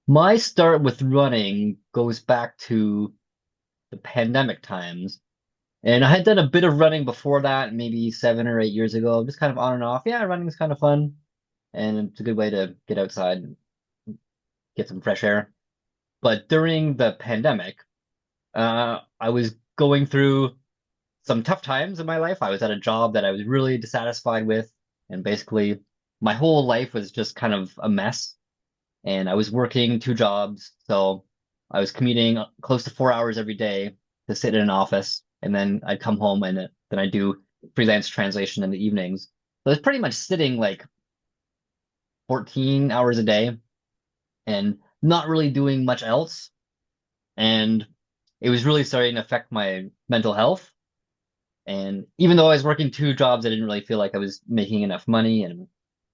My start with running goes back to the pandemic times. And I had done a bit of running before that, maybe 7 or 8 years ago, just kind of on and off. Yeah, running is kind of fun. And it's a good way to get outside and get some fresh air. But during the pandemic, I was going through some tough times in my life. I was at a job that I was really dissatisfied with. And basically, my whole life was just kind of a mess. And I was working two jobs. So I was commuting close to 4 hours every day to sit in an office. And then I'd come home and then I do freelance translation in the evenings. So I was pretty much sitting like 14 hours a day and not really doing much else. And it was really starting to affect my mental health. And even though I was working two jobs, I didn't really feel like I was making enough money and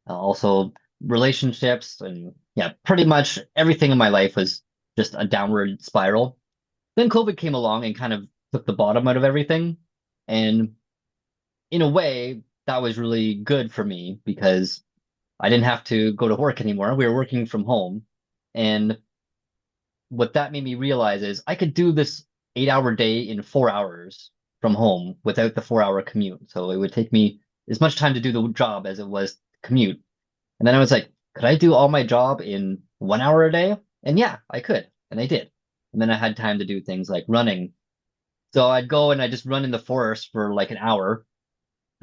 also relationships and yeah, pretty much everything in my life was just a downward spiral. Then COVID came along and kind of took the bottom out of everything. And in a way, that was really good for me because I didn't have to go to work anymore. We were working from home. And what that made me realize is I could do this 8 hour day in 4 hours from home without the 4 hour commute. So it would take me as much time to do the job as it was to commute. And then I was like, could I do all my job in 1 hour a day? And yeah, I could. And I did. And then I had time to do things like running. So I'd go and I just run in the forest for like an hour,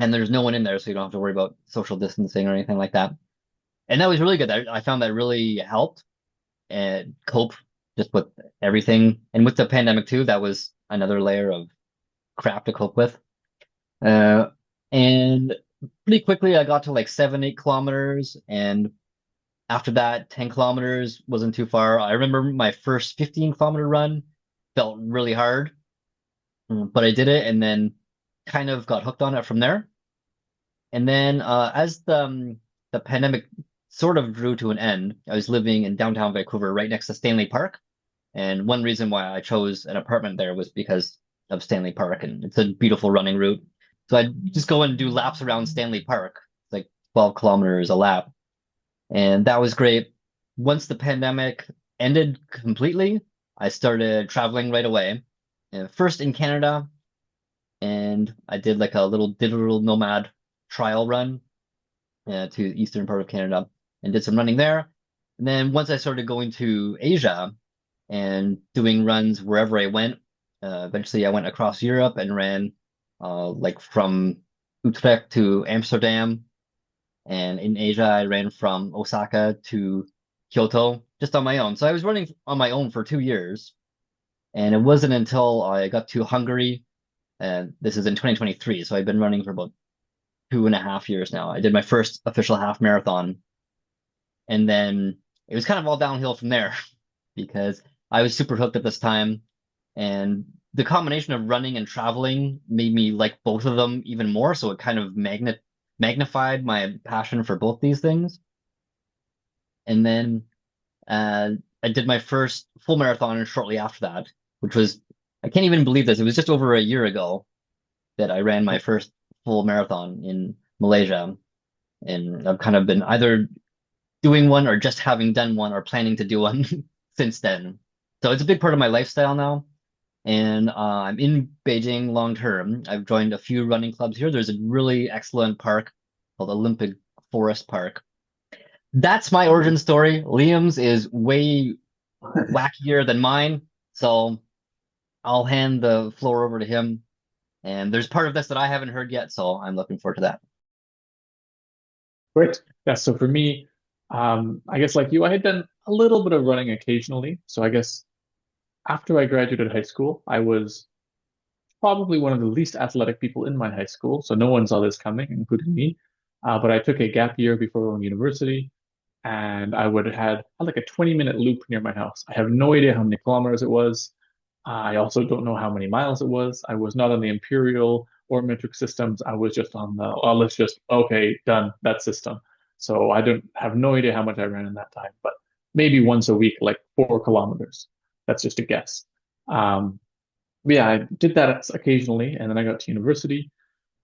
and there's no one in there, so you don't have to worry about social distancing or anything like that. And that was really good. I found that really helped and cope just with everything. And with the pandemic too, that was another layer of crap to cope with. Uh, and pretty quickly, I got to like 7, 8 kilometers. And after that, 10 kilometers wasn't too far. I remember my first 15-kilometer run felt really hard, but I did it and then kind of got hooked on it from there. And then as the pandemic sort of drew to an end, I was living in downtown Vancouver right next to Stanley Park. And one reason why I chose an apartment there was because of Stanley Park, and it's a beautiful running route. So I'd just go and do laps around Stanley Park. It's like 12 kilometers a lap. And that was great. Once the pandemic ended completely, I started traveling right away. First in Canada, and I did like a little digital nomad trial run to the eastern part of Canada and did some running there. And then once I started going to Asia and doing runs wherever I went, eventually I went across Europe and ran like from Utrecht to Amsterdam. And in Asia, I ran from Osaka to Kyoto just on my own. So I was running on my own for 2 years. And it wasn't until I got to Hungary, and this is in 2023. So I've been running for about 2.5 years now. I did my first official half marathon, and then it was kind of all downhill from there because I was super hooked at this time, and the combination of running and traveling made me like both of them even more. So it kind of magnified my passion for both these things. And then uh, I did my first full marathon shortly after that, which was I can't even believe this. It was just over a year ago that I ran my first full marathon in Malaysia. And I've kind of been either doing one or just having done one or planning to do one since then. So it's a big part of my lifestyle now. And I'm in Beijing long term. I've joined a few running clubs here. There's a really excellent park called Olympic Forest Park. That's my origin story. Liam's is way wackier than mine. So I'll hand the floor over to him. And there's part of this that I haven't heard yet, so I'm looking forward to that. Great. Yeah, so for me, I guess like you, I had done a little bit of running occasionally. So I guess after I graduated high school, I was probably one of the least athletic people in my high school. So no one saw this coming, including me. But I took a gap year before going to university, and I would have had like a 20-minute loop near my house. I have no idea how many kilometers it was. I also don't know how many miles it was. I was not on the imperial or metric systems. I was just on the, oh, let's just, okay, done, that system. So I don't have no idea how much I ran in that time, but maybe once a week, like 4 kilometers. That's just a guess. Um, but yeah, I did that occasionally, and then I got to university.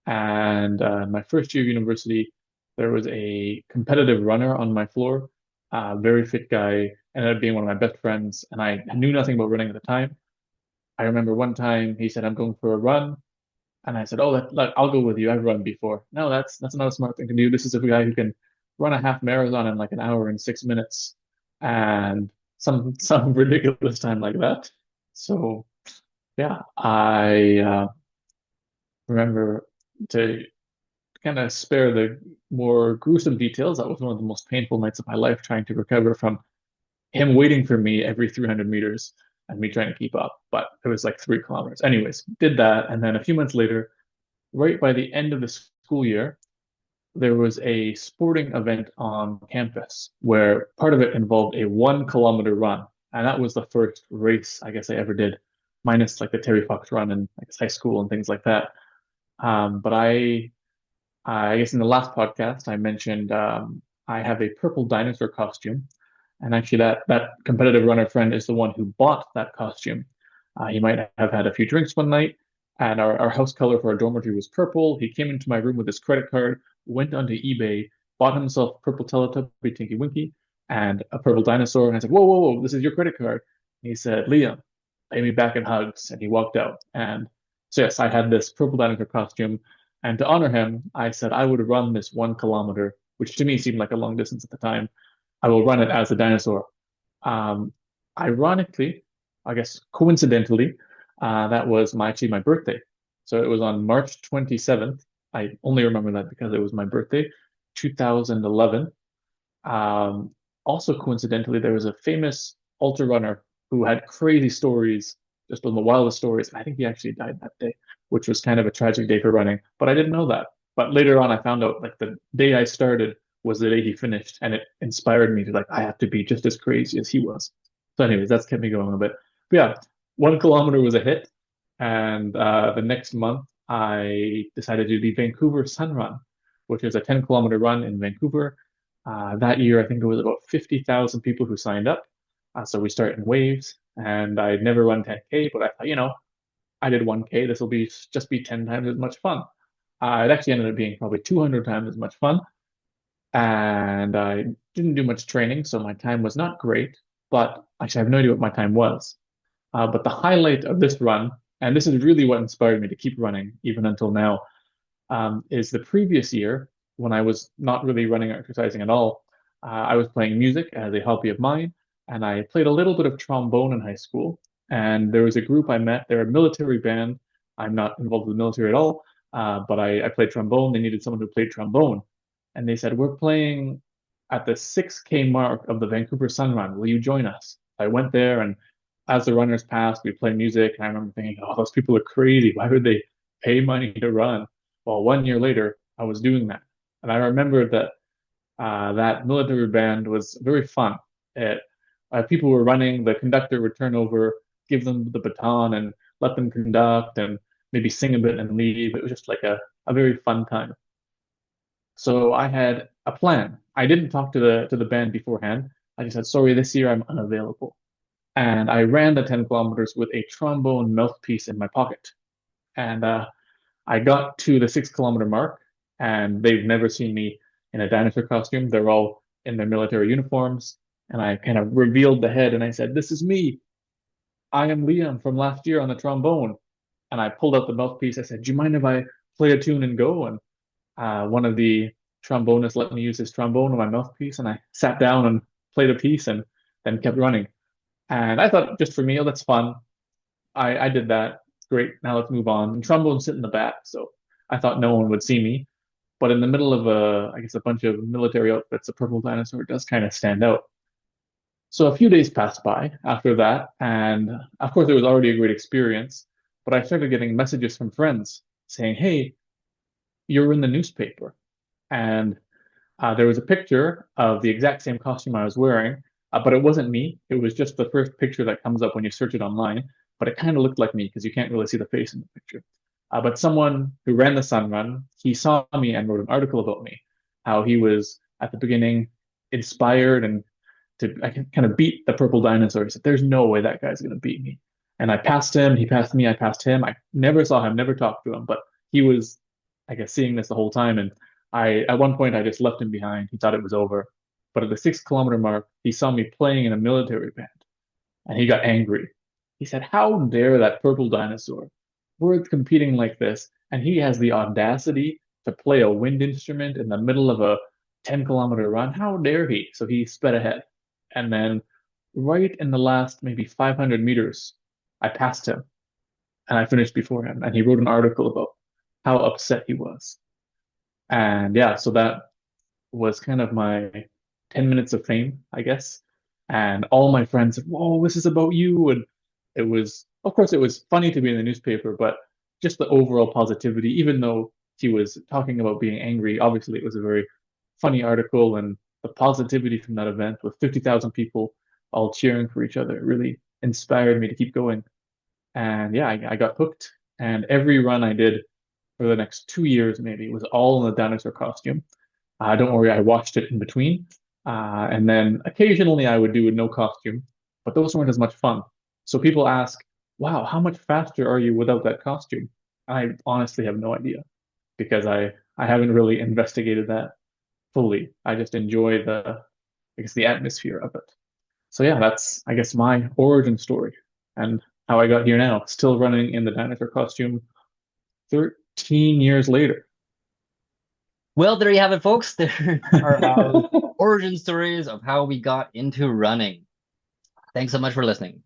And my first year of university, there was a competitive runner on my floor. very fit guy, ended up being one of my best friends, and I knew nothing about running at the time. I remember one time he said, "I'm going for a run." And I said, "Oh, I'll go with you. I've run before." No, that's not a smart thing to do. This is a guy who can run a half marathon in like an hour and 6 minutes, and some ridiculous time like that. So yeah, I remember to kind of spare the more gruesome details. That was one of the most painful nights of my life, trying to recover from him waiting for me every 300 meters and me trying to keep up. But it was like 3 kilometers. Anyways, did that, and then a few months later, right by the end of the school year, there was a sporting event on campus where part of it involved a 1 kilometer run. And that was the first race I guess I ever did, minus like the Terry Fox run in like high school and things like that. But I guess in the last podcast I mentioned I have a purple dinosaur costume, and actually that competitive runner friend is the one who bought that costume. He might have had a few drinks one night, and our house color for our dormitory was purple. He came into my room with his credit card, went onto eBay, bought himself purple Teletubby Tinky Winky and a purple dinosaur, and I said, "Whoa, whoa, whoa! This is your credit card." And he said, "Liam, pay me back in hugs," and he walked out. And so yes, I had this purple dinosaur costume, and to honor him, I said I would run this 1 kilometer, which to me seemed like a long distance at the time. I will run it as a dinosaur. Um, Ironically, I guess coincidentally, that was actually my birthday. So it was on March 27th. I only remember that because it was my birthday, 2011. Um, Also coincidentally, there was a famous ultra runner who had crazy stories, just one of the wildest stories. I think he actually died that day, which was kind of a tragic day for running. But I didn't know that. But later on, I found out like the day I started was the day he finished, and it inspired me to like I have to be just as crazy as he was. So, anyways, that's kept me going a bit. But yeah, 1 kilometer was a hit, and the next month I decided to do the Vancouver Sun Run, which is a 10 kilometer run in Vancouver. That year, I think it was about 50,000 people who signed up. So we start in waves, and I'd never run 10K, but I thought, I did 1K. This will be just be 10 times as much fun. It actually ended up being probably 200 times as much fun, and I didn't do much training, so my time was not great. But actually, I have no idea what my time was. But the highlight of this run, and this is really what inspired me to keep running even until now, is the previous year when I was not really running or exercising at all. I was playing music as a hobby of mine, and I played a little bit of trombone in high school. And there was a group I met, they're a military band. I'm not involved with the military at all, but I played trombone. They needed someone who played trombone. And they said, "We're playing at the 6K mark of the Vancouver Sun Run. Will you join us?" I went there, and as the runners passed, we played music. And I remember thinking, "Oh, those people are crazy. Why would they pay money to run?" Well, 1 year later, I was doing that. And I remember that that military band was very fun. People were running, the conductor would turn over, give them the baton, and let them conduct and maybe sing a bit and leave. It was just like a very fun time. So I had a plan. I didn't talk to the band beforehand. I just said, "Sorry, this year I'm unavailable." And I ran the 10 kilometers with a trombone mouthpiece in my pocket. And I got to the 6 kilometer mark, and they've never seen me in a dinosaur costume. They're all in their military uniforms. And I kind of revealed the head and I said, "This is me. I am Liam from last year on the trombone." And I pulled out the mouthpiece. I said, "Do you mind if I play a tune and go?" And one of the trombonists let me use his trombone on my mouthpiece. And I sat down and played a piece and then kept running. And I thought, just for me, oh, that's fun. I did that. Great. Now let's move on. And trombones sit in the back, so I thought no one would see me. But in the middle of I guess a bunch of military outfits, a purple dinosaur does kind of stand out. So a few days passed by after that, and of course it was already a great experience. But I started getting messages from friends saying, "Hey, you're in the newspaper," and there was a picture of the exact same costume I was wearing, but it wasn't me. It was just the first picture that comes up when you search it online. But it kind of looked like me because you can't really see the face in the picture. But someone who ran the Sun Run, he saw me and wrote an article about me, how he was at the beginning inspired and to I can kind of beat the purple dinosaur. He said, "There's no way that guy's going to beat me." And I passed him, he passed me, I passed him. I never saw him, never talked to him, but he was, I guess, seeing this the whole time. And at one point, I just left him behind. He thought it was over. But at the 6 kilometer mark, he saw me playing in a military band and he got angry. He said, "How dare that purple dinosaur? We're competing like this, and he has the audacity to play a wind instrument in the middle of a 10-kilometer run. How dare he?" So he sped ahead. And then, right in the last maybe 500 meters, I passed him and I finished before him. And he wrote an article about how upset he was. And yeah, so that was kind of my 10 minutes of fame, I guess. And all my friends said, "Whoa, this is about you." And it was, of course, it was funny to be in the newspaper, but just the overall positivity, even though he was talking about being angry, obviously it was a very funny article. And the positivity from that event with 50,000 people all cheering for each other really inspired me to keep going. And yeah, I got hooked. And every run I did for the next 2 years, maybe, was all in the dinosaur costume. Don't worry, I watched it in between. And then occasionally I would do a no costume, but those weren't as much fun. So people ask, "Wow, how much faster are you without that costume?" I honestly have no idea because I haven't really investigated that fully. I just enjoy I guess, the atmosphere of it. So yeah, that's, I guess, my origin story and how I got here now, still running in the dinosaur costume 13 years later. Well, there you have it, folks. There are our origin stories of how we got into running. Thanks so much for listening.